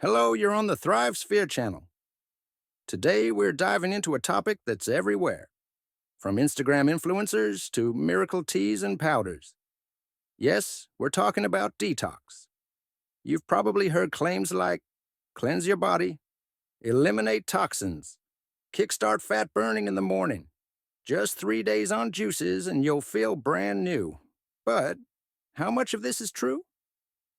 Hello, you're on the Thrive Sphere channel. Today, we're diving into a topic that's everywhere, from Instagram influencers to miracle teas and powders. Yes, we're talking about detox. You've probably heard claims like cleanse your body, eliminate toxins, kickstart fat burning in the morning, just 3 days on juices and you'll feel brand new. But how much of this is true?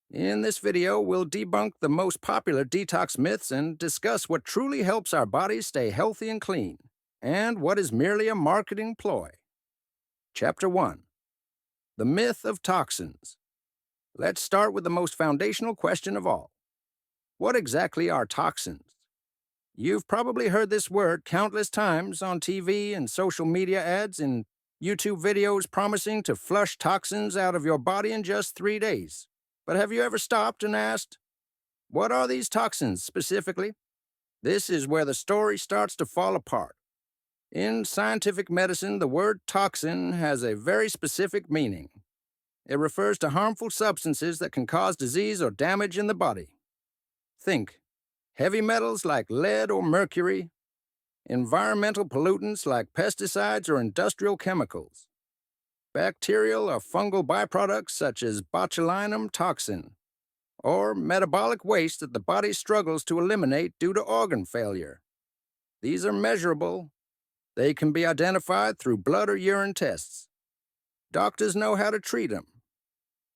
In this video, we'll debunk the most popular detox myths and discuss what truly helps our bodies stay healthy and clean, and what is merely a marketing ploy. Chapter 1. The Myth of Toxins. Let's start with the most foundational question of all. What exactly are toxins? You've probably heard this word countless times on TV and social media ads and YouTube videos promising to flush toxins out of your body in just 3 days. But have you ever stopped and asked, what are these toxins specifically? This is where the story starts to fall apart. In scientific medicine, the word toxin has a very specific meaning. It refers to harmful substances that can cause disease or damage in the body. Think heavy metals like lead or mercury, environmental pollutants like pesticides or industrial chemicals, bacterial or fungal byproducts such as botulinum toxin, or metabolic waste that the body struggles to eliminate due to organ failure. These are measurable. They can be identified through blood or urine tests. Doctors know how to treat them.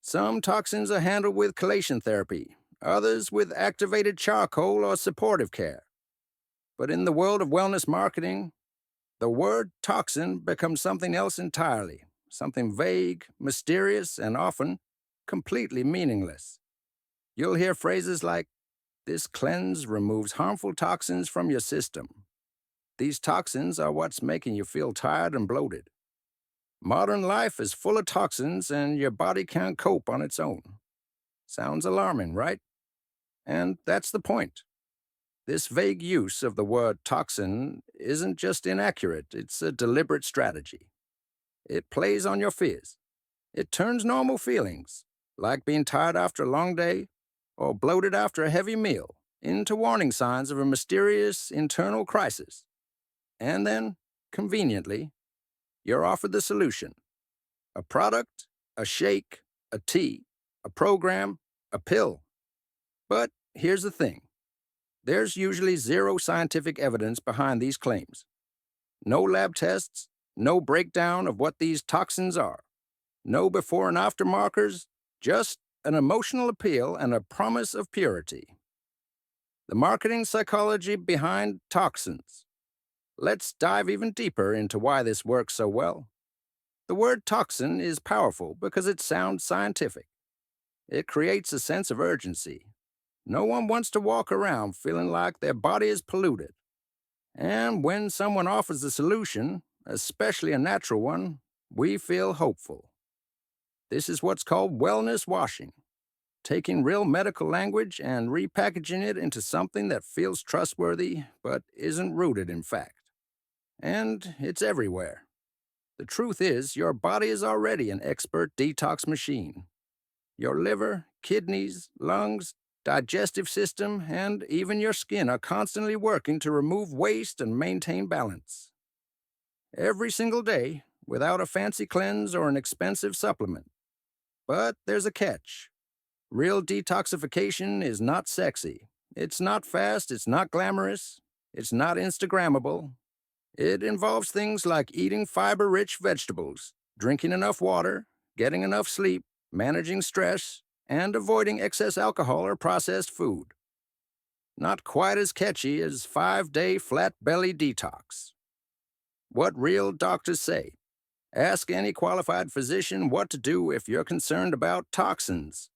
Some toxins are handled with chelation therapy, others with activated charcoal or supportive care. But in the world of wellness marketing, the word toxin becomes something else entirely. Something vague, mysterious, and often completely meaningless. You'll hear phrases like, this cleanse removes harmful toxins from your system. These toxins are what's making you feel tired and bloated. Modern life is full of toxins and your body can't cope on its own. Sounds alarming, right? And that's the point. This vague use of the word toxin isn't just inaccurate, it's a deliberate strategy. It plays on your fears. It turns normal feelings, like being tired after a long day or bloated after a heavy meal, into warning signs of a mysterious internal crisis. And then, conveniently, you're offered the solution. A product, a shake, a tea, a program, a pill. But here's the thing. There's usually zero scientific evidence behind these claims. No lab tests, no breakdown of what these toxins are. No before and after markers, just an emotional appeal and a promise of purity. The marketing psychology behind toxins. Let's dive even deeper into why this works so well. The word toxin is powerful because it sounds scientific. It creates a sense of urgency. No one wants to walk around feeling like their body is polluted. And when someone offers a solution, especially a natural one, we feel hopeful. This is what's called wellness washing, taking real medical language and repackaging it into something that feels trustworthy but isn't rooted in fact. And it's everywhere. The truth is, your body is already an expert detox machine. Your liver, kidneys, lungs, digestive system, and even your skin are constantly working to remove waste and maintain balance. Every single day, without a fancy cleanse or an expensive supplement. But there's a catch. Real detoxification is not sexy. It's not fast, it's not glamorous, it's not Instagrammable. It involves things like eating fiber-rich vegetables, drinking enough water, getting enough sleep, managing stress, and avoiding excess alcohol or processed food. Not quite as catchy as 5-day flat-belly detox. What real doctors say. Ask any qualified physician what to do if you're concerned about toxins.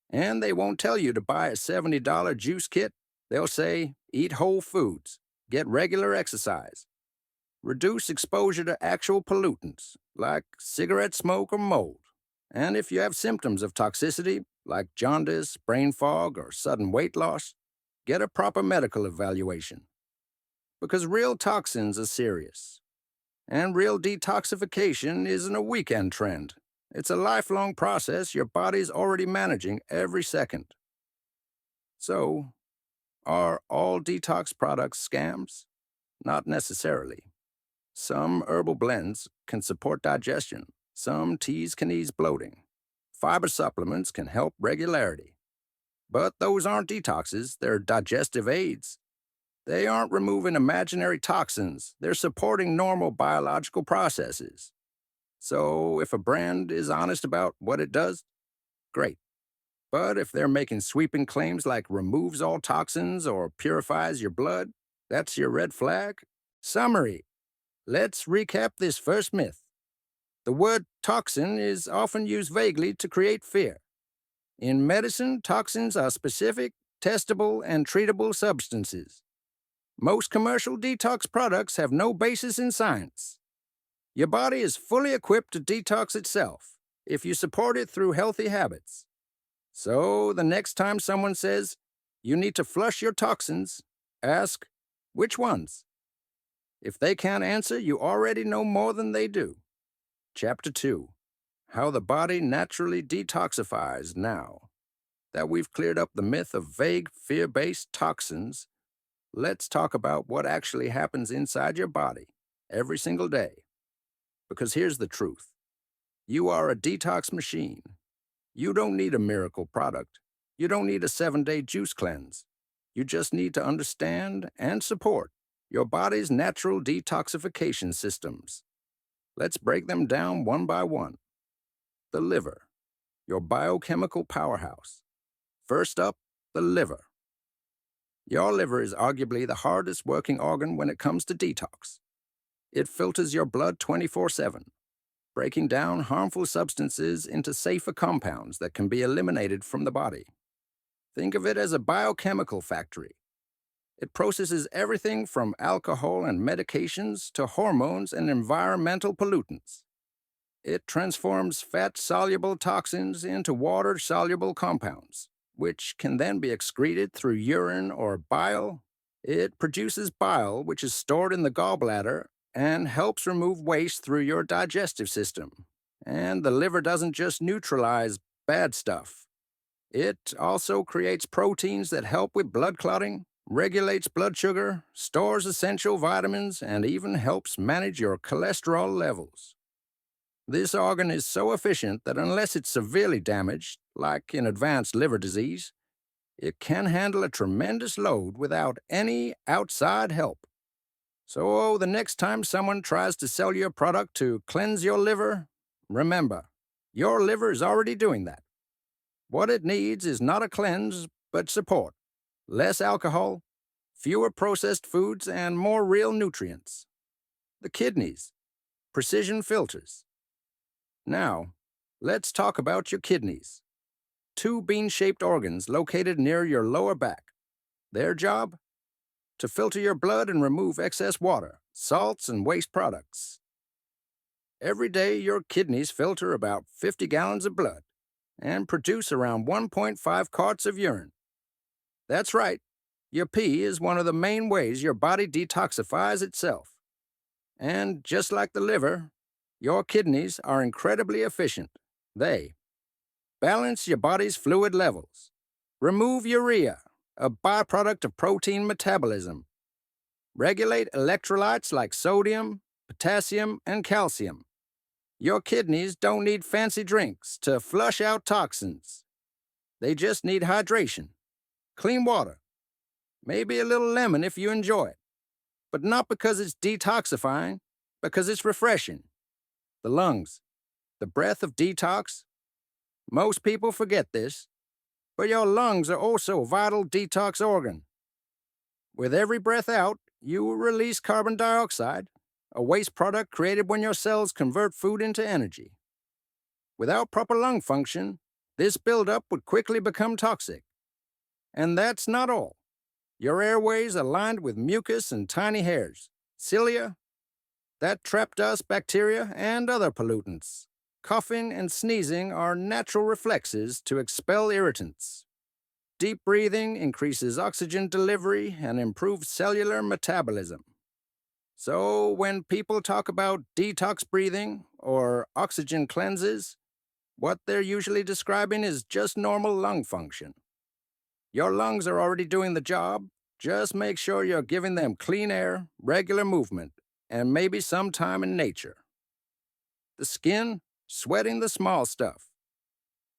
And they won't tell you to buy a $70 juice kit. They'll say, eat whole foods, get regular exercise, reduce exposure to actual pollutants, like cigarette smoke or mold. And if you have symptoms of toxicity, like jaundice, brain fog, or sudden weight loss, get a proper medical evaluation. Because real toxins are serious. And real detoxification isn't a weekend trend. It's a lifelong process your body's already managing every second. So, are all detox products scams? Not necessarily. Some herbal blends can support digestion. Some teas can ease bloating. Fiber supplements can help regularity. But those aren't detoxes, they're digestive aids. They aren't removing imaginary toxins, they're supporting normal biological processes. So if a brand is honest about what it does, great. But if they're making sweeping claims like removes all toxins or purifies your blood, that's your red flag. Summary. Let's recap this first myth. The word toxin is often used vaguely to create fear. In medicine, toxins are specific, testable, and treatable substances. Most commercial detox products have no basis in science. Your body is fully equipped to detox itself if you support it through healthy habits. So the next time someone says you need to flush your toxins, ask, which ones? If they can't answer, you already know more than they do. Chapter 2. How the body naturally detoxifies. Now that we've cleared up the myth of vague, fear-based toxins, let's talk about what actually happens inside your body every single day. Because here's the truth. You are a detox machine. You don't need a miracle product. You don't need a 7-day juice cleanse. You just need to understand and support your body's natural detoxification systems. Let's break them down one by one. The liver, your biochemical powerhouse. First up, the liver. Your liver is arguably the hardest working organ when it comes to detox. It filters your blood 24/7, breaking down harmful substances into safer compounds that can be eliminated from the body. Think of it as a biochemical factory. It processes everything from alcohol and medications to hormones and environmental pollutants. It transforms fat-soluble toxins into water-soluble compounds, which can then be excreted through urine or bile. It produces bile, which is stored in the gallbladder and helps remove waste through your digestive system. And the liver doesn't just neutralize bad stuff. It also creates proteins that help with blood clotting, regulates blood sugar, stores essential vitamins, and even helps manage your cholesterol levels. This organ is so efficient that unless it's severely damaged, like in advanced liver disease, it can handle a tremendous load without any outside help. So the next time someone tries to sell you a product to cleanse your liver, remember, your liver is already doing that. What it needs is not a cleanse, but support. Less alcohol, fewer processed foods, and more real nutrients. The kidneys, precision filters. Now, let's talk about your kidneys. 2 bean-shaped organs located near your lower back. Their job? To filter your blood and remove excess water, salts, and waste products. Every day, your kidneys filter about 50 gallons of blood and produce around 1.5 quarts of urine. That's right, your pee is one of the main ways your body detoxifies itself. And just like the liver, your kidneys are incredibly efficient. They balance your body's fluid levels, remove urea, a byproduct of protein metabolism, regulate electrolytes like sodium, potassium, and calcium. Your kidneys don't need fancy drinks to flush out toxins. They just need hydration, clean water, maybe a little lemon if you enjoy it, but not because it's detoxifying, because it's refreshing. The lungs, the breath of detox. Most people forget this, but your lungs are also a vital detox organ. With every breath out, you will release carbon dioxide, a waste product created when your cells convert food into energy. Without proper lung function, this buildup would quickly become toxic. And that's not all. Your airways are lined with mucus and tiny hairs, cilia, that trap dust, bacteria, and other pollutants. Coughing and sneezing are natural reflexes to expel irritants. Deep breathing increases oxygen delivery and improves cellular metabolism. So when people talk about detox breathing or oxygen cleanses, What they're usually describing is just normal lung function. Your lungs are already doing the job. Just make sure you're giving them clean air, regular movement, and maybe some time in nature. The skin, sweating the small stuff.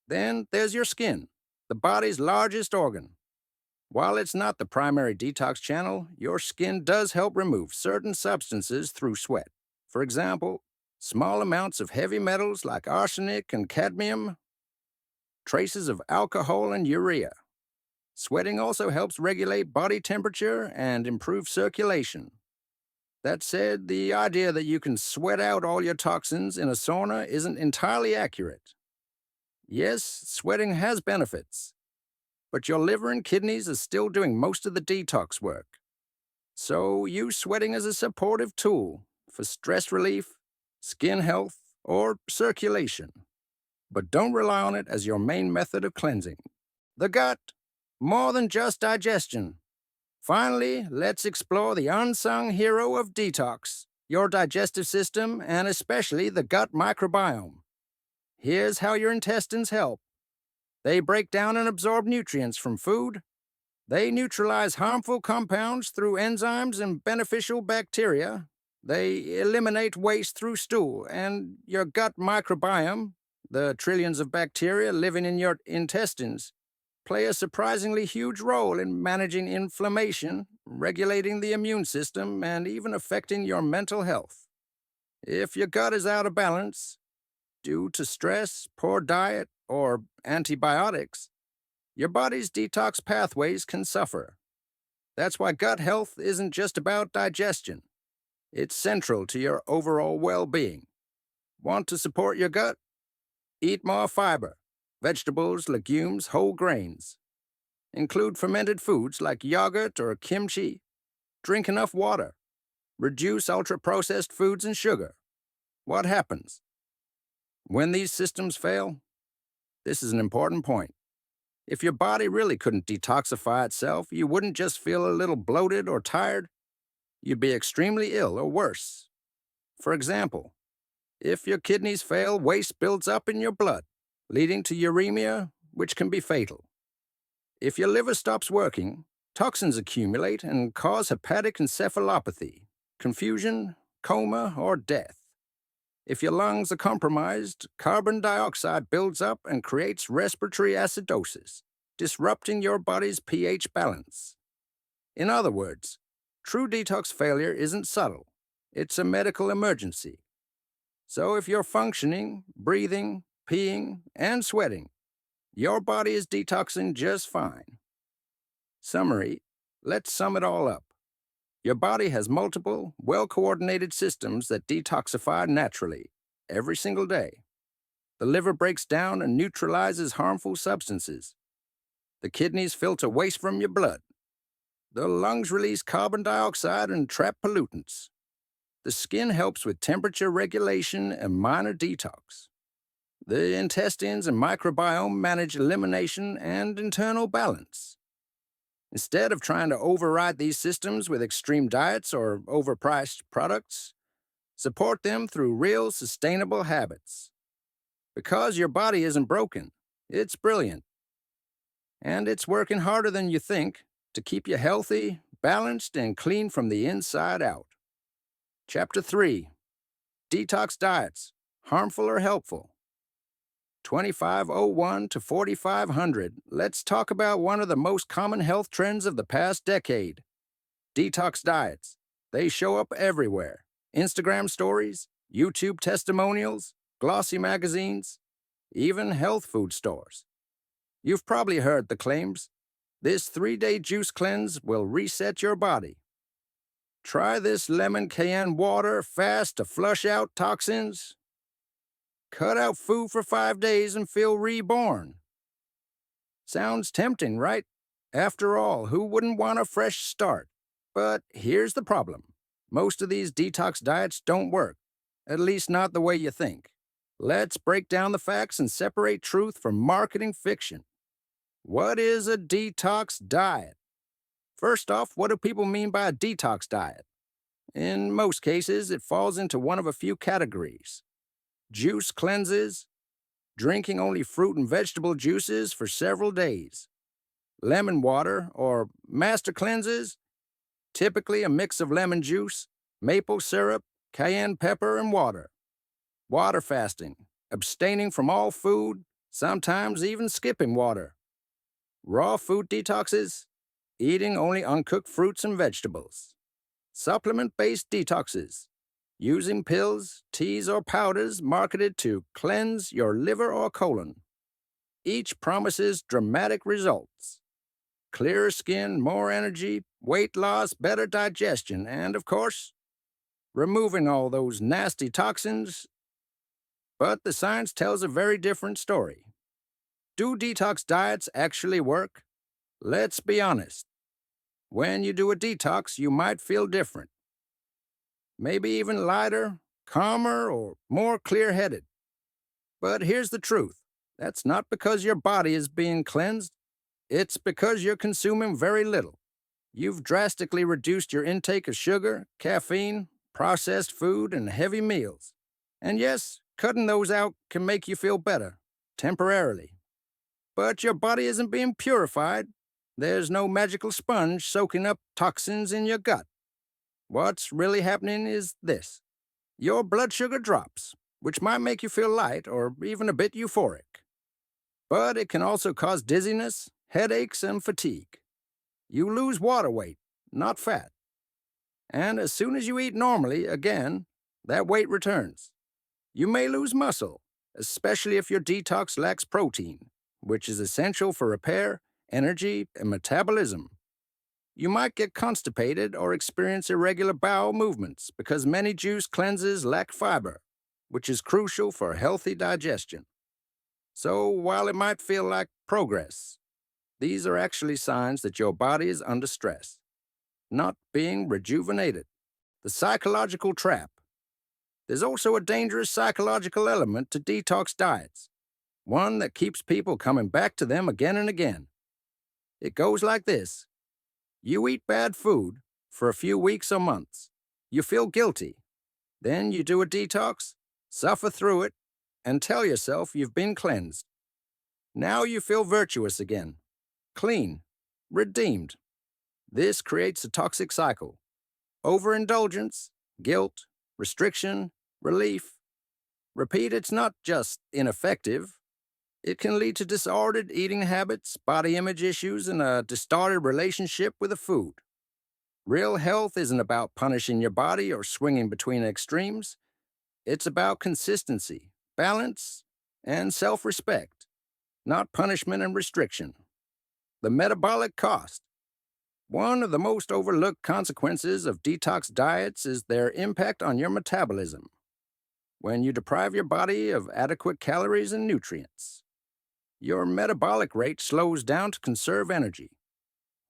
Then there's your skin, the body's largest organ. While it's not the primary detox channel, your skin does help remove certain substances through sweat. For example, small amounts of heavy metals like arsenic and cadmium, traces of alcohol and urea. Sweating also helps regulate body temperature and improve circulation. That said, the idea that you can sweat out all your toxins in a sauna isn't entirely accurate. Yes, sweating has benefits, but your liver and kidneys are still doing most of the detox work. So use sweating as a supportive tool for stress relief, skin health, or circulation. But don't rely on it as your main method of cleansing. The gut, more than just digestion. Finally, let's explore the unsung hero of detox, your digestive system, and especially the gut microbiome. Here's how your intestines help. They break down and absorb nutrients from food. They neutralize harmful compounds through enzymes and beneficial bacteria. They eliminate waste through stool, and your gut microbiome, the trillions of bacteria living in your intestines, play a surprisingly huge role in managing inflammation, regulating the immune system, and even affecting your mental health. If your gut is out of balance, due to stress, poor diet, or antibiotics, your body's detox pathways can suffer. That's why gut health isn't just about digestion. It's central to your overall well-being. Want to support your gut? Eat more fiber, vegetables, legumes, whole grains. Include fermented foods like yogurt or kimchi. Drink enough water. Reduce ultra-processed foods and sugar. What happens? When these systems fail, this is an important point. If your body really couldn't detoxify itself, you wouldn't just feel a little bloated or tired. You'd be extremely ill or worse. For example, if your kidneys fail, waste builds up in your blood, leading to uremia, which can be fatal. If your liver stops working, toxins accumulate and cause hepatic encephalopathy, confusion, coma, or death. If your lungs are compromised, carbon dioxide builds up and creates respiratory acidosis, disrupting your body's pH balance. In other words, true detox failure isn't subtle. It's a medical emergency. So if you're functioning, breathing, peeing, and sweating, your body is detoxing just fine. Summary, let's sum it all up. Your body has multiple, well-coordinated systems that detoxify naturally, every single day. The liver breaks down and neutralizes harmful substances. The kidneys filter waste from your blood. The lungs release carbon dioxide and trap pollutants. The skin helps with temperature regulation and minor detox. The intestines and microbiome manage elimination and internal balance. Instead of trying to override these systems with extreme diets or overpriced products, support them through real, sustainable habits. Because your body isn't broken, it's brilliant. And it's working harder than you think to keep you healthy, balanced, and clean from the inside out. Chapter 3. Detox Diets, Harmful or Helpful? 2501 to 4500, let's talk about one of the most common health trends of the past decade. Detox diets. They show up everywhere. Instagram stories, YouTube testimonials, glossy magazines, even health food stores. You've probably heard the claims. This 3-day juice cleanse will reset your body. Try this lemon cayenne water fast to flush out toxins. Cut out food for 5 days and feel reborn. Sounds tempting, right? After all, who wouldn't want a fresh start? But here's the problem. Most of these detox diets don't work, at least not the way you think. Let's break down the facts and separate truth from marketing fiction. What is a detox diet? First off, what do people mean by a detox diet? In most cases, it falls into one of a few categories. Juice cleanses, drinking only fruit and vegetable juices for several days, lemon water or master cleanses, typically a mix of lemon juice, maple syrup, cayenne pepper, and water. Water fasting, abstaining from all food, sometimes even skipping water. Raw food detoxes, eating only uncooked fruits and vegetables. Supplement-based detoxes, using pills, teas, or powders marketed to cleanse your liver or colon. Each promises dramatic results. Clearer skin, more energy, weight loss, better digestion, and, of course, removing all those nasty toxins. But the science tells a very different story. Do detox diets actually work? Let's be honest. When you do a detox, you might feel different. Maybe even lighter, calmer, or more clear-headed. But here's the truth. That's not because your body is being cleansed. It's because you're consuming very little. You've drastically reduced your intake of sugar, caffeine, processed food, and heavy meals. And yes, cutting those out can make you feel better, temporarily. But your body isn't being purified. There's no magical sponge soaking up toxins in your gut. What's really happening is this. Your blood sugar drops, which might make you feel light or even a bit euphoric. But it can also cause dizziness, headaches, and fatigue. You lose water weight, not fat. And as soon as you eat normally, again, that weight returns. You may lose muscle, especially if your detox lacks protein, which is essential for repair, energy, and metabolism. You might get constipated or experience irregular bowel movements because many juice cleanses lack fiber, which is crucial for healthy digestion. So while it might feel like progress, these are actually signs that your body is under stress, not being rejuvenated. The psychological trap. There's also a dangerous psychological element to detox diets, one that keeps people coming back to them again and again. It goes like this. You eat bad food for a few weeks or months. You feel guilty. Then you do a detox, suffer through it, and tell yourself you've been cleansed. Now you feel virtuous again, clean, redeemed. This creates a toxic cycle. Overindulgence, guilt, restriction, relief. Repeat, it's not just ineffective. It can lead to disordered eating habits, body image issues, and a distorted relationship with the food. Real health isn't about punishing your body or swinging between extremes. It's about consistency, balance, and self-respect, not punishment and restriction. The metabolic cost. One of the most overlooked consequences of detox diets is their impact on your metabolism. When you deprive your body of adequate calories and nutrients, your metabolic rate slows down to conserve energy.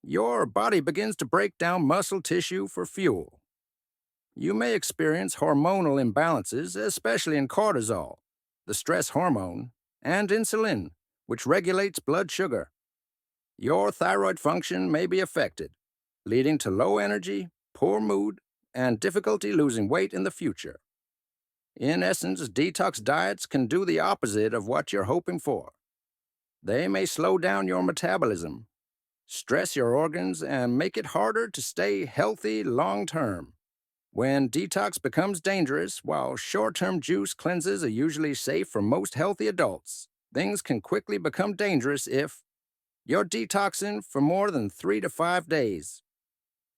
Your body begins to break down muscle tissue for fuel. You may experience hormonal imbalances, especially in cortisol, the stress hormone, and insulin, which regulates blood sugar. Your thyroid function may be affected, leading to low energy, poor mood, and difficulty losing weight in the future. In essence, detox diets can do the opposite of what you're hoping for. They may slow down your metabolism, stress your organs, and make it harder to stay healthy long-term. When detox becomes dangerous, while short-term juice cleanses are usually safe for most healthy adults, things can quickly become dangerous if you're detoxing for more than 3 to 5 days.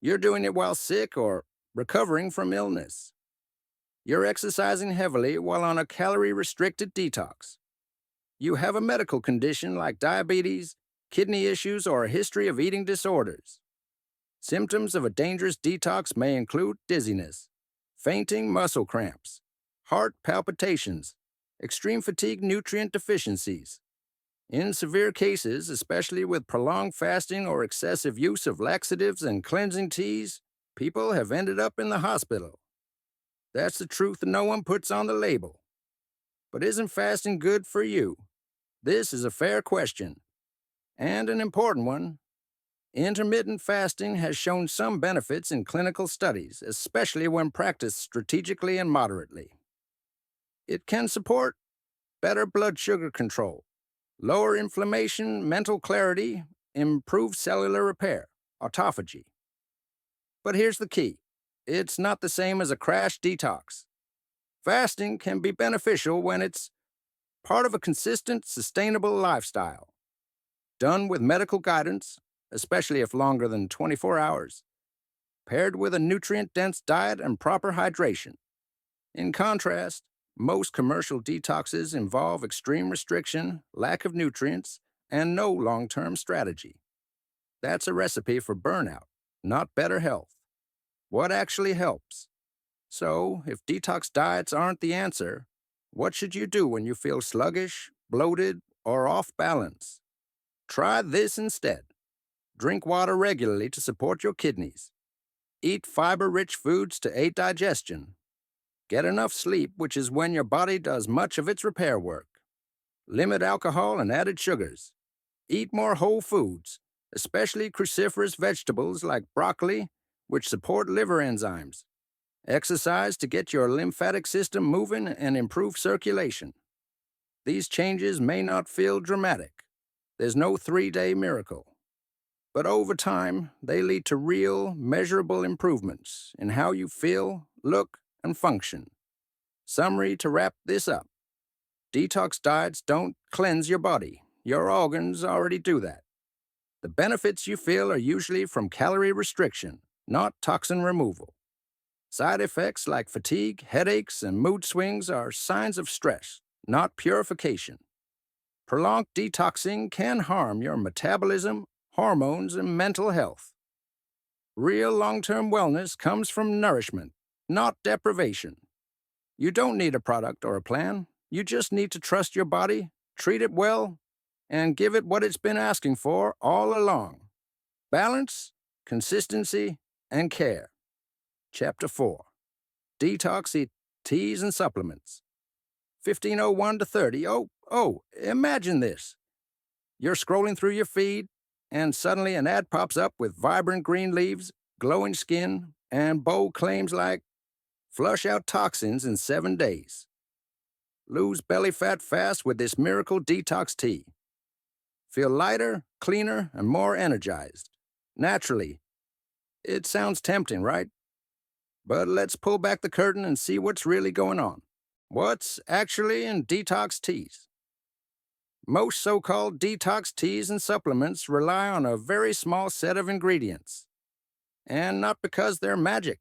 You're doing it while sick or recovering from illness. You're exercising heavily while on a calorie-restricted detox. You have a medical condition like diabetes, kidney issues, or a history of eating disorders. Symptoms of a dangerous detox may include dizziness, fainting, muscle cramps, heart palpitations, extreme fatigue, nutrient deficiencies. In severe cases, especially with prolonged fasting or excessive use of laxatives and cleansing teas, people have ended up in the hospital. That's the truth no one puts on the label. But isn't fasting good for you? This is a fair question, and an important one. Intermittent fasting has shown some benefits in clinical studies, especially when practiced strategically and moderately. It can support better blood sugar control, lower inflammation, mental clarity, improved cellular repair, autophagy. But here's the key. It's not the same as a crash detox. Fasting can be beneficial when it's part of a consistent, sustainable lifestyle, done with medical guidance, especially if longer than 24 hours, paired with a nutrient-dense diet and proper hydration. In contrast, most commercial detoxes involve extreme restriction, lack of nutrients, and no long-term strategy. That's a recipe for burnout, not better health. What actually helps? So, if detox diets aren't the answer, what should you do when you feel sluggish, bloated, or off balance? Try this instead. Drink water regularly to support your kidneys. Eat fiber-rich foods to aid digestion. Get enough sleep, which is when your body does much of its repair work. Limit alcohol and added sugars. Eat more whole foods, especially cruciferous vegetables like broccoli, which support liver enzymes. Exercise to get your lymphatic system moving and improve circulation. These changes may not feel dramatic. There's no 3-day miracle. But over time, they lead to real, measurable improvements in how you feel, look, and function. Summary to wrap this up. Detox diets don't cleanse your body. Your organs already do that. The benefits you feel are usually from calorie restriction, not toxin removal. Side effects like fatigue, headaches, and mood swings are signs of stress, not purification. Prolonged detoxing can harm your metabolism, hormones, and mental health. Real long-term wellness comes from nourishment, not deprivation. You don't need a product or a plan. You just need to trust your body, treat it well, and give it what it's been asking for all along. Balance, consistency, and care. Chapter 4. Detox teas and supplements. 1501 to 30. Imagine this. You're scrolling through your feed, and suddenly an ad pops up with vibrant green leaves, glowing skin, and bold claims like, flush out toxins in 7 days. Lose belly fat fast with this miracle detox tea. Feel lighter, cleaner, and more energized. Naturally. It sounds tempting, right? But let's pull back the curtain and see what's really going on. What's actually in detox teas? Most so-called detox teas and supplements rely on a very small set of ingredients. And not because they're magic.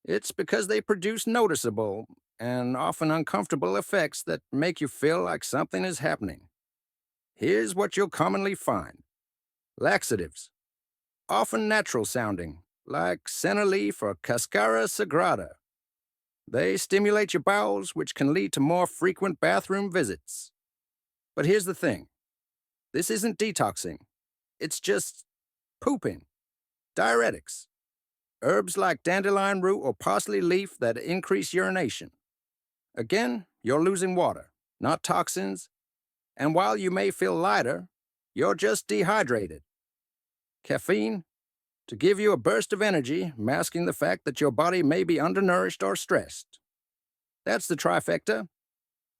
It's because they produce noticeable and often uncomfortable effects that make you feel like something is happening. Here's what you'll commonly find. Laxatives. Often natural sounding, like senna leaf or cascara sagrada. They stimulate your bowels, which can lead to more frequent bathroom visits. But here's the thing. This isn't detoxing. It's just pooping. Diuretics. Herbs like dandelion root or parsley leaf that increase urination. Again, you're losing water, not toxins. And while you may feel lighter, you're just dehydrated. Caffeine, to give you a burst of energy, masking the fact that your body may be undernourished or stressed. That's the trifecta.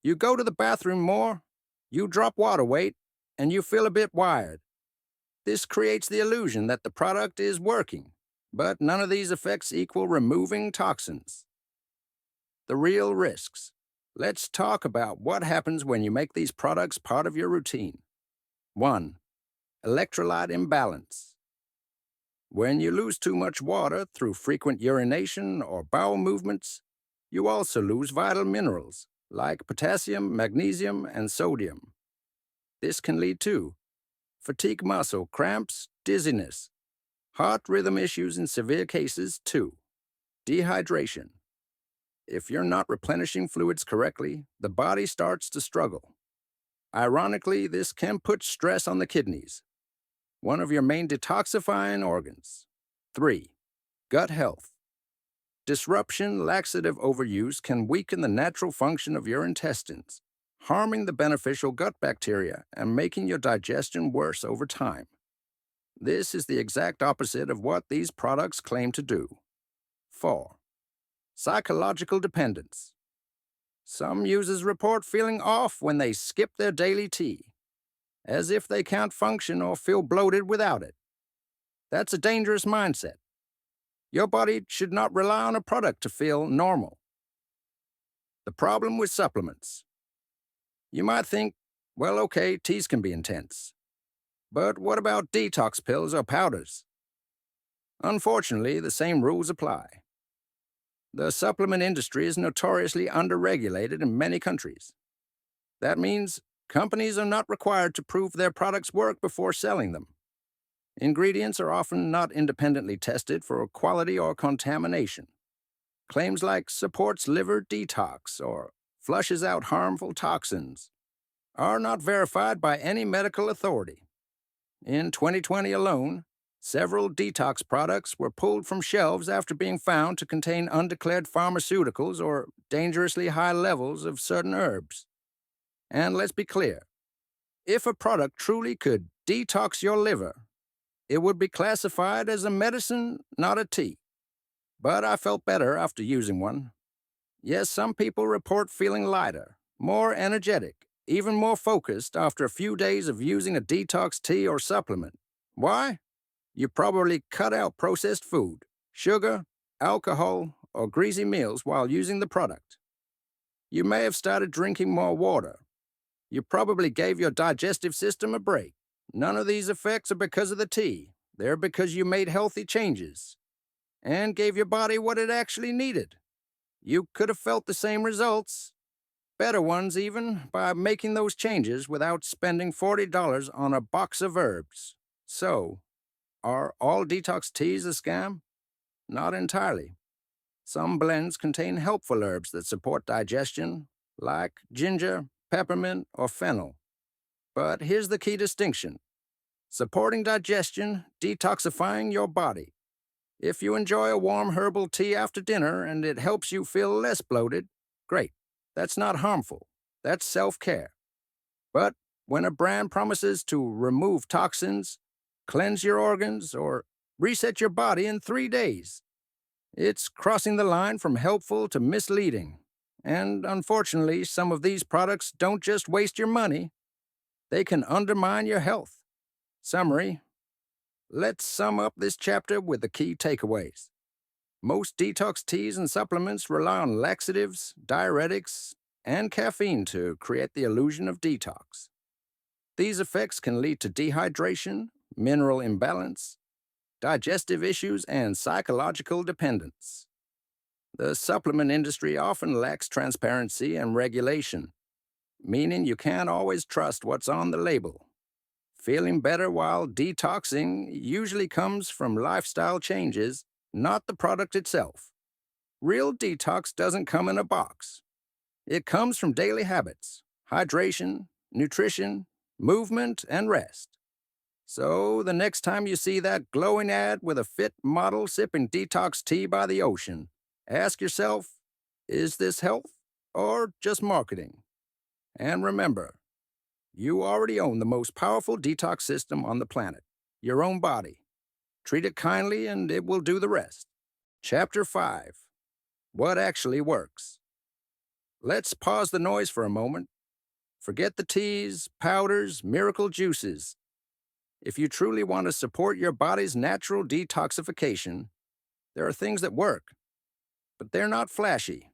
You go to the bathroom more, you drop water weight, and you feel a bit wired. This creates the illusion that the product is working, but none of these effects equal removing toxins. The real risks. Let's talk about what happens when you make these products part of your routine. 1. Electrolyte imbalance. When you lose too much water through frequent urination or bowel movements, you also lose vital minerals like potassium, magnesium, and sodium. This can lead to fatigue muscle cramps, dizziness, heart rhythm issues in severe cases. 2. Dehydration. If you're not replenishing fluids correctly, the body starts to struggle. Ironically, this can put stress on the kidneys, one of your main detoxifying organs. 3. Gut health. Disruption, laxative overuse can weaken the natural function of your intestines, harming the beneficial gut bacteria and making your digestion worse over time. This is the exact opposite of what these products claim to do. 4. Psychological dependence. Some users report feeling off when they skip their daily tea, as if they can't function or feel bloated without it. That's a dangerous mindset. Your body should not rely on a product to feel normal. The problem with supplements. You might think, well, okay, teas can be intense. But what about detox pills or powders? Unfortunately, the same rules apply. The supplement industry is notoriously underregulated in many countries. That means companies are not required to prove their products work before selling them. Ingredients are often not independently tested for quality or contamination. Claims like supports liver detox or flushes out harmful toxins are not verified by any medical authority. In 2020 alone, several detox products were pulled from shelves after being found to contain undeclared pharmaceuticals or dangerously high levels of certain herbs. And let's be clear, if a product truly could detox your liver, it would be classified as a medicine, not a tea. But I felt better after using one. Yes, some people report feeling lighter, more energetic, even more focused after a few days of using a detox tea or supplement. Why? You probably cut out processed food, sugar, alcohol, or greasy meals while using the product. You may have started drinking more water. You probably gave your digestive system a break. None of these effects are because of the tea. They're because you made healthy changes and gave your body what it actually needed. You could have felt the same results, better ones even, by making those changes without spending $40 on a box of herbs. So, are all detox teas a scam? Not entirely. Some blends contain helpful herbs that support digestion, like ginger, peppermint, or fennel. But here's the key distinction. Supporting digestion, detoxifying your body. If you enjoy a warm herbal tea after dinner and it helps you feel less bloated, great. That's not harmful. That's self-care. But when a brand promises to remove toxins, cleanse your organs, or reset your body in 3 days, it's crossing the line from helpful to misleading. And unfortunately, some of these products don't just waste your money, they can undermine your health. Summary. Let's sum up this chapter with the key takeaways. Most detox teas and supplements rely on laxatives, diuretics, and caffeine to create the illusion of detox. These effects can lead to dehydration, mineral imbalance, digestive issues, and psychological dependence. The supplement industry often lacks transparency and regulation, meaning you can't always trust what's on the label. Feeling better while detoxing usually comes from lifestyle changes, not the product itself. Real detox doesn't come in a box. It comes from daily habits, hydration, nutrition, movement, and rest. So the next time you see that glowing ad with a fit model sipping detox tea by the ocean, ask yourself, is this health or just marketing? And remember, you already own the most powerful detox system on the planet, your own body. Treat it kindly and it will do the rest. Chapter 5. What actually works? Let's pause the noise for a moment. Forget the teas, powders, miracle juices. If you truly want to support your body's natural detoxification, there are things that work. But they're not flashy.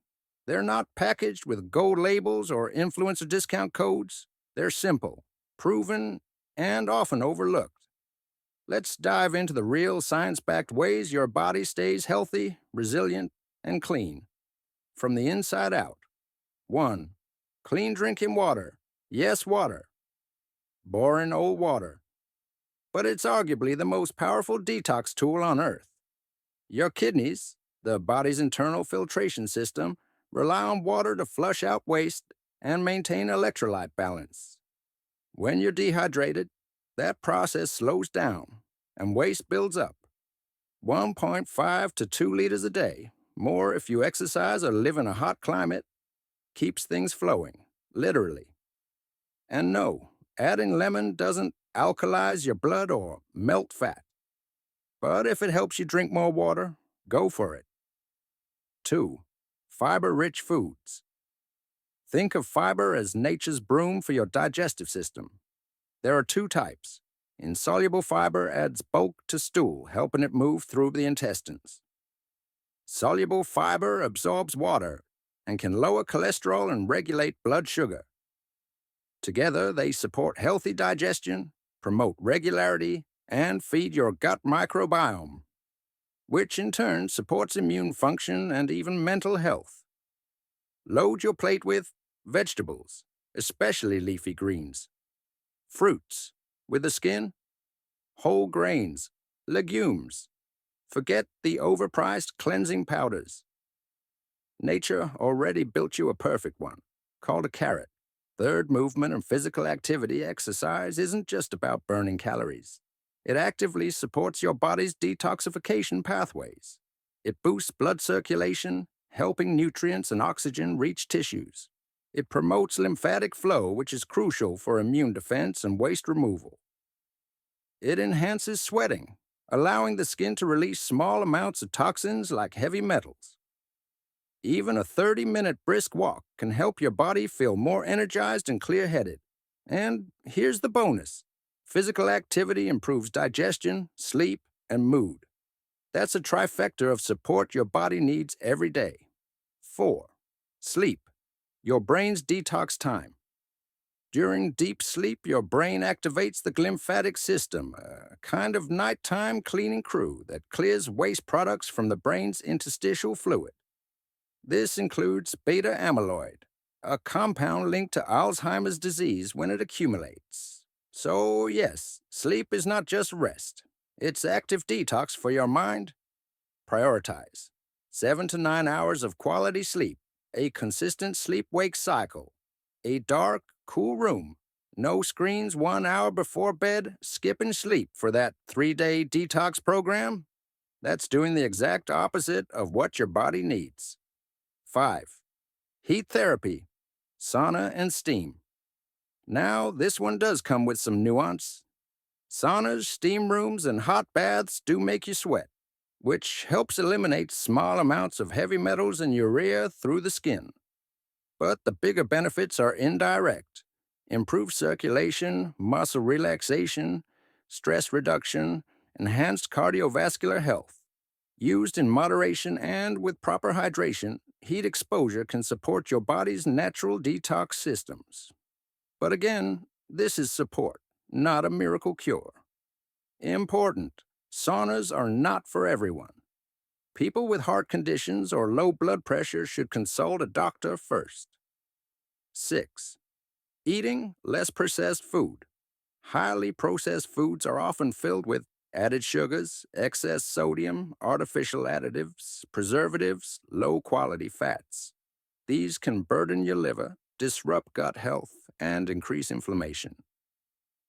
They're not packaged with gold labels or influencer discount codes. They're simple, proven, and often overlooked. Let's dive into the real science-backed ways your body stays healthy, resilient, and clean. From the inside out. 1. Clean drinking water. Yes, water. Boring old water. But it's arguably the most powerful detox tool on Earth. Your kidneys, the body's internal filtration system, rely on water to flush out waste and maintain electrolyte balance. When you're dehydrated, that process slows down and waste builds up. 1.5 to 2 liters a day, more if you exercise or live in a hot climate, keeps things flowing, literally. And no, adding lemon doesn't alkalize your blood or melt fat. But if it helps you drink more water, go for it. 2. Fiber-rich foods. Think of fiber as nature's broom for your digestive system. There are two types. Insoluble fiber adds bulk to stool, helping it move through the intestines. Soluble fiber absorbs water and can lower cholesterol and regulate blood sugar. Together, they support healthy digestion, promote regularity, and feed your gut microbiome, which in turn supports immune function and even mental health. Load your plate with vegetables, especially leafy greens, fruits, with the skin, whole grains, legumes. Forget the overpriced cleansing powders. Nature already built you a perfect one, called a carrot. Third, movement and physical activity exercise isn't just about burning calories. It actively supports your body's detoxification pathways. It boosts blood circulation, helping nutrients and oxygen reach tissues. It promotes lymphatic flow, which is crucial for immune defense and waste removal. It enhances sweating, allowing the skin to release small amounts of toxins like heavy metals. Even a 30-minute brisk walk can help your body feel more energized and clear-headed. And here's the bonus. Physical activity improves digestion, sleep, and mood. That's a trifecta of support your body needs every day. 4. Sleep. Your brain's detox time. During deep sleep, your brain activates the glymphatic system, a kind of nighttime cleaning crew that clears waste products from the brain's interstitial fluid. This includes beta amyloid, a compound linked to Alzheimer's disease when it accumulates. So yes, sleep is not just rest. It's active detox for your mind. Prioritize 7 to 9 hours of quality sleep, a consistent sleep-wake cycle, a dark, cool room, no screens 1 hour before bed, skipping sleep for that 3-day detox program. That's doing the exact opposite of what your body needs. 5. Heat therapy, sauna and steam. Now, this one does come with some nuance. Saunas, steam rooms, and hot baths do make you sweat, which helps eliminate small amounts of heavy metals and urea through the skin. But the bigger benefits are indirect. Improved circulation, muscle relaxation, stress reduction, enhanced cardiovascular health. Used in moderation and with proper hydration, heat exposure can support your body's natural detox systems. But again, this is support, not a miracle cure. Important, saunas are not for everyone. People with heart conditions or low blood pressure should consult a doctor first. 6. Eating less processed food. Highly processed foods are often filled with added sugars, excess sodium, artificial additives, preservatives, low-quality fats. These can burden your liver, disrupt gut health, and increase inflammation.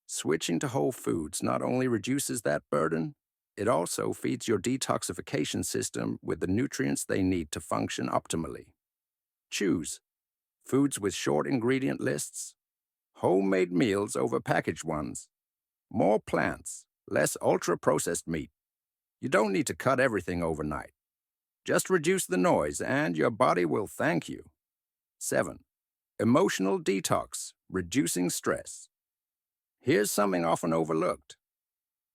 Switching to whole foods not only reduces that burden, it also feeds your detoxification system with the nutrients they need to function optimally. Choose foods with short ingredient lists, homemade meals over packaged ones, more plants, less ultra-processed meat. You don't need to cut everything overnight. Just reduce the noise and your body will thank you. 7. Emotional detox, reducing stress. Here's something often overlooked.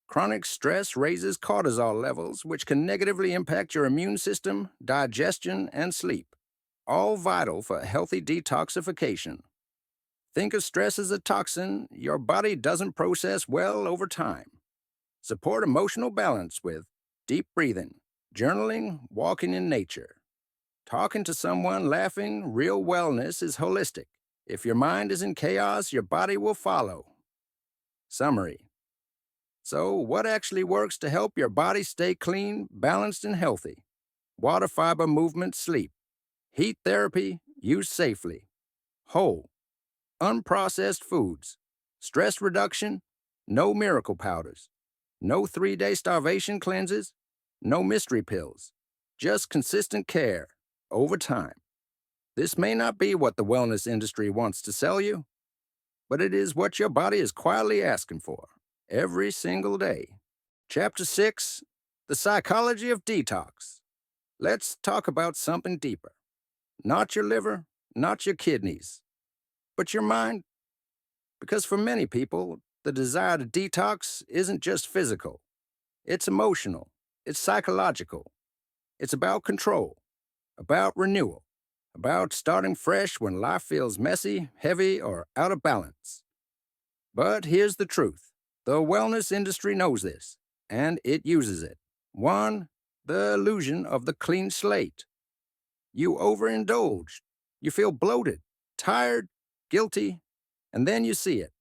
Chronic stress raises cortisol levels, which can negatively impact your immune system, digestion, and sleep, all vital for healthy detoxification. Think of stress as a toxin your body doesn't process well over time. Support emotional balance with deep breathing, journaling, walking in nature. Talking to someone, laughing, real wellness is holistic. If your mind is in chaos, your body will follow. Summary. So, what actually works to help your body stay clean, balanced, and healthy? Water, fiber, movement, sleep. Heat therapy, used safely. Whole, unprocessed foods. Stress reduction, no miracle powders. No 3-day starvation cleanses, no mystery pills. Just consistent care, over time. This may not be what the wellness industry wants to sell you, but it is what your body is quietly asking for, every single day. Chapter 6, The Psychology of Detox. Let's talk about something deeper. Not your liver, not your kidneys, but your mind. Because for many people, the desire to detox isn't just physical, it's emotional, it's psychological, it's about control, about renewal, about starting fresh when life feels messy, heavy, or out of balance. But here's the truth. The wellness industry knows this, and it uses it. One, the illusion of the clean slate. You overindulge. You feel bloated, tired, guilty, and then you see it.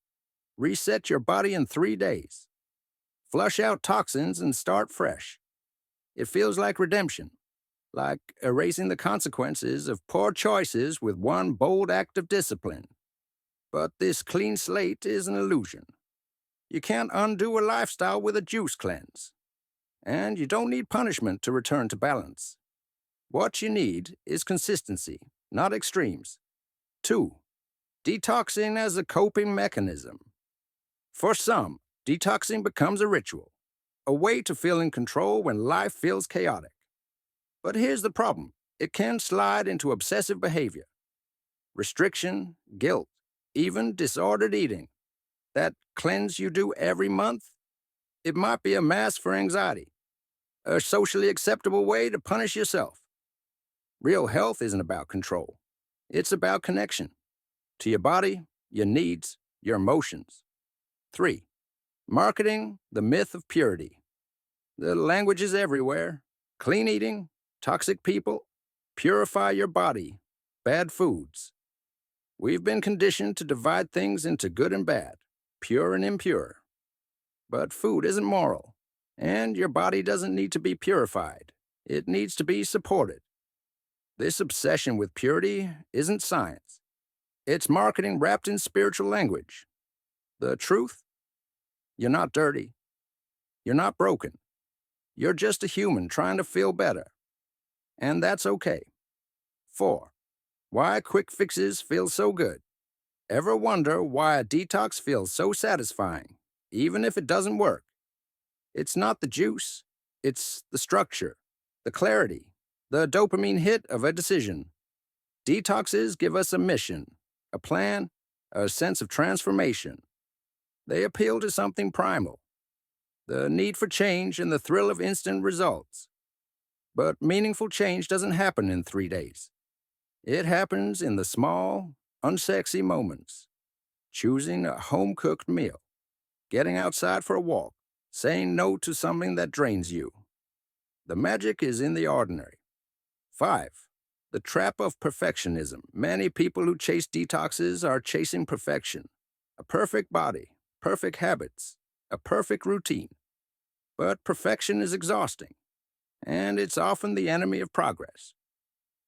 Reset your body in 3 days. Flush out toxins and start fresh. It feels like redemption, like erasing the consequences of poor choices with one bold act of discipline. But this clean slate is an illusion. You can't undo a lifestyle with a juice cleanse. And you don't need punishment to return to balance. What you need is consistency, not extremes. 2. Detoxing as a coping mechanism. For some, detoxing becomes a ritual, a way to feel in control when life feels chaotic. But here's the problem. It can slide into obsessive behavior, restriction, guilt, even disordered eating. That cleanse you do every month, it might be a mask for anxiety, a socially acceptable way to punish yourself. Real health isn't about control. It's about connection to your body, your needs, your emotions. 3. Marketing the myth of purity. The language is everywhere. Clean eating, toxic people, purify your body, bad foods. We've been conditioned to divide things into good and bad, pure and impure. But food isn't moral, and your body doesn't need to be purified. It needs to be supported. This obsession with purity isn't science. It's marketing wrapped in spiritual language. The truth? You're not dirty. You're not broken. You're just a human trying to feel better. And that's okay. 4. Why quick fixes feel so good. Ever wonder why a detox feels so satisfying, even if it doesn't work? It's not the juice. It's the structure, the clarity, the dopamine hit of a decision. Detoxes give us a mission, a plan, a sense of transformation. They appeal to something primal, the need for change and the thrill of instant results. But meaningful change doesn't happen in 3 days. It happens in the small, unsexy moments. Choosing a home-cooked meal, getting outside for a walk, saying no to something that drains you. The magic is in the ordinary. 5. The trap of perfectionism. Many people who chase detoxes are chasing perfection. A perfect body, perfect habits, a perfect routine. But perfection is exhausting, and it's often the enemy of progress.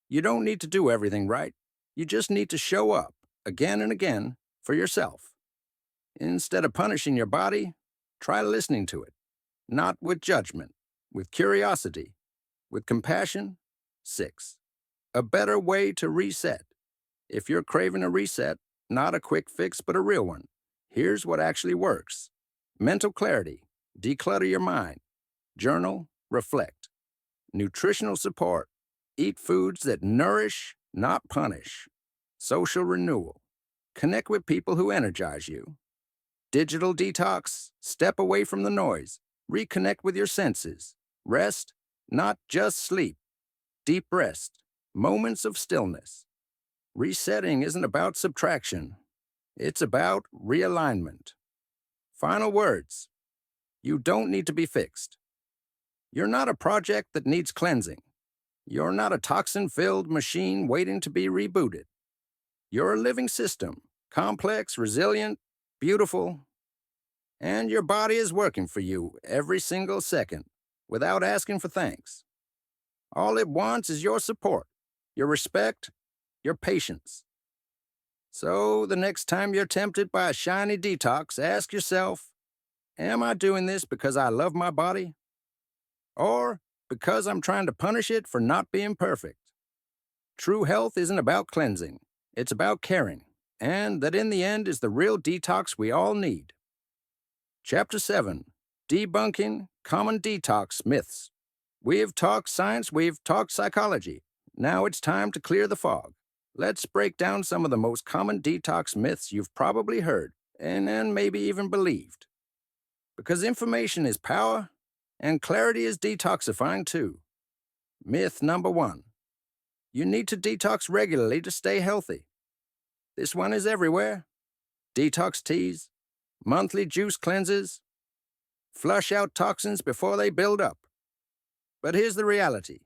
You don't need to do everything right. You just need to show up, again and again, for yourself. Instead of punishing your body, try listening to it. Not with judgment, with curiosity, with compassion. 6. A better way to reset. If you're craving a reset, not a quick fix but a real one, here's what actually works. Mental clarity. Declutter your mind. Journal, reflect. Nutritional support. Eat foods that nourish, not punish. Social renewal. Connect with people who energize you. Digital detox. Step away from the noise. Reconnect with your senses. Rest, not just sleep. Deep rest. Moments of stillness. Resetting isn't about subtraction. It's about realignment. Final words. You don't need to be fixed. You're not a project that needs cleansing. You're not a toxin-filled machine waiting to be rebooted. You're a living system, complex, resilient, beautiful, and your body is working for you every single second without asking for thanks. All it wants is your support, your respect, your patience. So the next time you're tempted by a shiny detox, ask yourself, am I doing this because I love my body? Or because I'm trying to punish it for not being perfect? True health isn't about cleansing. It's about caring, and that in the end is the real detox we all need. Chapter 7. Debunking Common Detox Myths. We've talked science, we've talked psychology. Now it's time to clear the fog. Let's break down some of the most common detox myths you've probably heard and then maybe even believed. Because information is power, and clarity is detoxifying too. Myth number one: you need to detox regularly to stay healthy. This one is everywhere. Detox teas, monthly juice cleanses, flush out toxins before they build up. But here's the reality: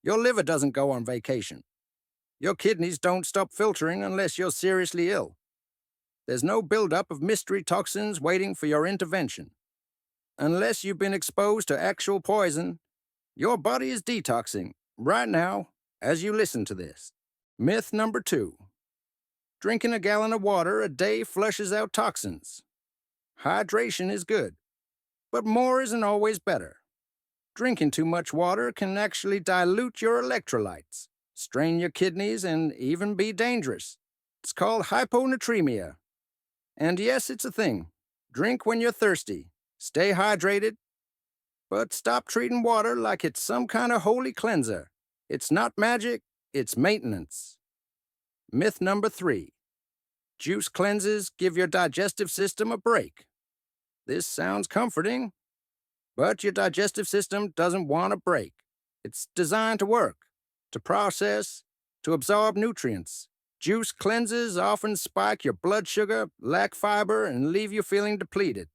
your liver doesn't go on vacation. Your kidneys don't stop filtering unless you're seriously ill. There's no buildup of mystery toxins waiting for your intervention. Unless you've been exposed to actual poison, your body is detoxing right now as you listen to this. Myth number two: drinking a gallon of water a day flushes out toxins. Hydration is good, but more isn't always better. Drinking too much water can actually dilute your electrolytes, strain your kidneys, and even be dangerous. It's called hyponatremia. And yes, it's a thing. Drink when you're thirsty. Stay hydrated. But stop treating water like it's some kind of holy cleanser. It's not magic, it's maintenance. Myth number three: juice cleanses give your digestive system a break. This sounds comforting, but your digestive system doesn't want a break. It's designed to work, to process, to absorb nutrients. Juice cleanses often spike your blood sugar, lack fiber, and leave you feeling depleted.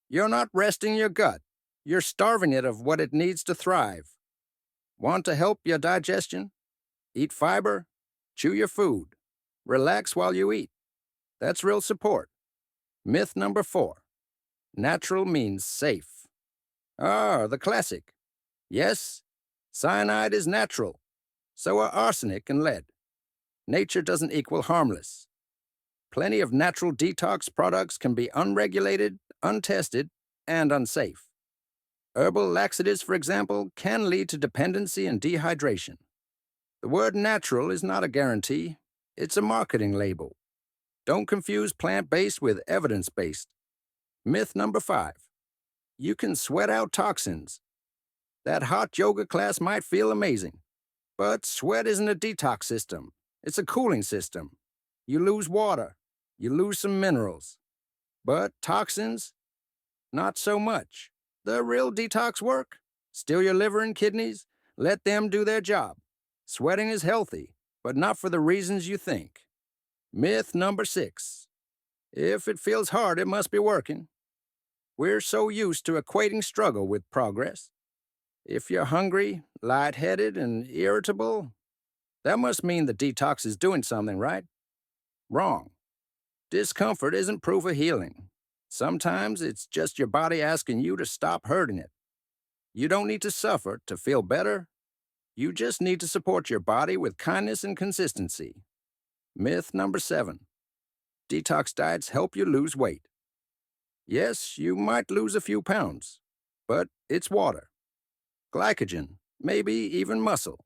You're not resting your gut. You're starving it of what it needs to thrive. Want to help your digestion? Eat fiber, chew your food, relax while you eat. That's real support. Myth number four: natural means safe. The classic. Yes, cyanide is natural. So are arsenic and lead. Nature doesn't equal harmless. Plenty of natural detox products can be unregulated, untested, and unsafe. Herbal laxatives, for example, can lead to dependency and dehydration. The word natural is not a guarantee. It's a marketing label. Don't confuse plant-based with evidence-based. Myth number five: you can sweat out toxins. That hot yoga class might feel amazing, but sweat isn't a detox system. It's a cooling system. You lose water. You lose some minerals. But toxins? Not so much. The real detox work? Still your liver and kidneys? Let them do their job. Sweating is healthy, but not for the reasons you think. Myth number six: if it feels hard, it must be working. We're so used to equating struggle with progress. If you're hungry, lightheaded, and irritable, that must mean the detox is doing something, right? Wrong. Discomfort isn't proof of healing. Sometimes it's just your body asking you to stop hurting it. You don't need to suffer to feel better. You just need to support your body with kindness and consistency. Myth number seven: detox diets help you lose weight. Yes, you might lose a few pounds, but it's water, glycogen, maybe even muscle.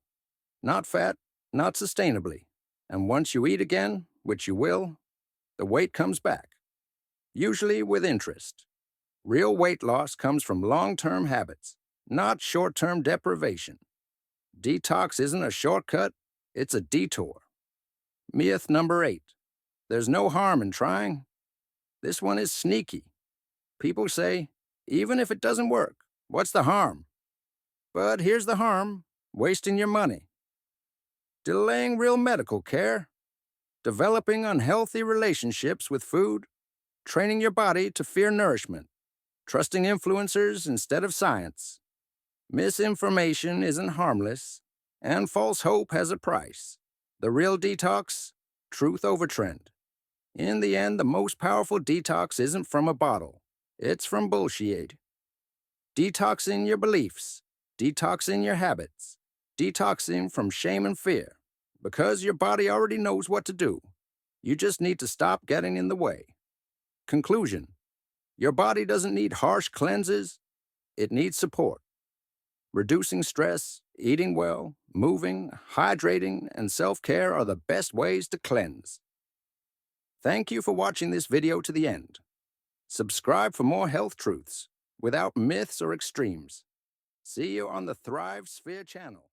Not fat, not sustainably. And once you eat again, which you will, the weight comes back, usually with interest. Real weight loss comes from long-term habits, not short-term deprivation. Detox isn't a shortcut, it's a detour. Myth number eight: there's no harm in trying. This one is sneaky. People say, even if it doesn't work, what's the harm? But here's the harm: wasting your money, delaying real medical care, developing unhealthy relationships with food, training your body to fear nourishment, trusting influencers instead of science. Misinformation isn't harmless, and false hope has a price. The real detox: truth over trend. In the end, the most powerful detox isn't from a bottle. It's from bullshit. Detoxing your beliefs, detoxing your habits, detoxing from shame and fear. Because your body already knows what to do. You just need to stop getting in the way. Conclusion: your body doesn't need harsh cleanses. It needs support. Reducing stress, eating well, moving, hydrating, and self-care are the best ways to cleanse. Thank you for watching this video to the end. Subscribe for more health truths, without myths or extremes. See you on the Thrive Sphere channel.